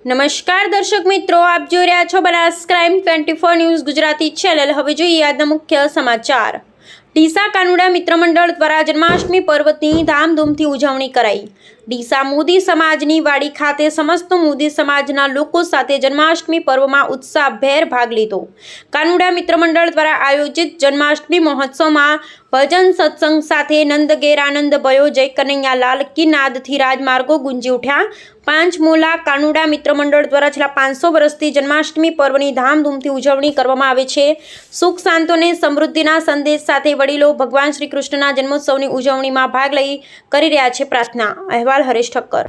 નમસ્કાર દર્શક મિત્રો, આપ જોઈ રહ્યા છો Banas crime 24 news Gujarati channel. હવે જોઈએ આજના મુખ્ય સમાચાર। ડીસા કાનુડા મિત્ર મંડળ દ્વારા જન્માષ્ટમી પર્વની ધામધૂમથી ઉજવણી કરાઈ। ડીસા મોદી સમાજની વાડી ખાતે સમસ્ત મોદી સમાજના લોકો સાથે જન્માષ્ટમી પર્વમાં ઉત્સાહભેર ભાગ લીધો। કાનુડા મિત્ર મંડળ દ્વારા આયોજિત જન્માષ્ટમી મહોત્સવમાં ભજન સત્સંગ સાથે નંદ ઘેર આનંદ ભયો, જય કનૈયા લાલ કી નાદથી રાજમાર્ગો ગુંજી ઉઠ્યા। પાંચમોલા કાનુડા મિત્ર મંડળ દ્વારા છેલ્લા 500 વર્ષથી જન્માષ્ટમી પર્વની ધામધૂમથી ઉજવણી કરવામાં આવે છે। સુખ શાંતિ અને સમૃદ્ધિના સંદેશ સાથે વડીલો ભગવાન શ્રી કૃષ્ણના જન્મોત્સવની ઉજવણીમાં ભાગ લઈ કરી રહ્યા છે પ્રાર્થના। અહેવાલ હરેશ ઠક્કર।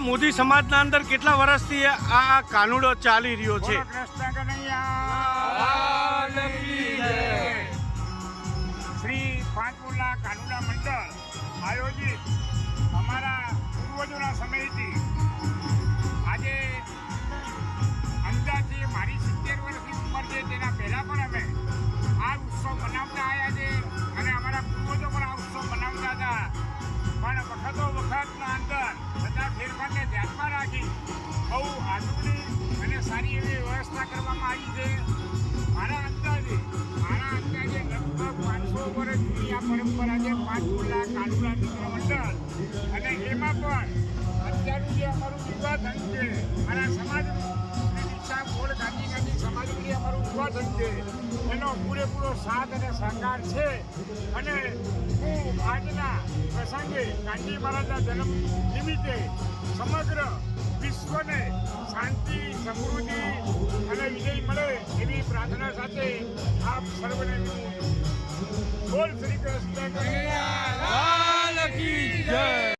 મોદી સમાજના અંદર કેટલા વર્ષથી આ કાનુડો ચાલી રહ્યો છે? શ્રી પાંચમોલા કાનુડા મંડળ આયોજિત અમારા પૂર્વજોના સમયથી આજે અંદાજે મારી 70 વર્ષની ઉંમર છે, તેના પહેલાં પણ અમે આ ઉત્સવ મનાવતા આવ્યા છે અને અમારા પૂર્વજો પણ આ ઉત્સવ મનાવતા હતા। પણ વખતના અંદર બધા ફેરફારને ધ્યાનમાં રાખી બહુ આધુનિક અને સારી એવી વ્યવસ્થા કરવામાં આવી છે। મારા અંદાજે લગભગ 500 વર્ષ જૂની આ પરંપરા છે પાંચમોલા કાનુડા મિત્ર મંડળ, અને એમાં પણ અત્યારનું જે અમારું વિવાહધન છે, મારા સમાજનું દીક્ષા ગોળ ગાંધી સમાજનું જે અમારું વિવાહધન છે એનો પૂરેપૂરો સાથ અને સહકાર છે। અને હું આજના પ્રસંગે ગાંધી મહારાજના જન્મ નિમિત્તે સમગ્ર વિશ્વને શાંતિ, સમૃદ્ધિ અને વિજય મળે એવી પ્રાર્થના સાથે આપ સર્વને બોલ શ્રી કૃષ્ણ કનૈયા લાલ કી જય।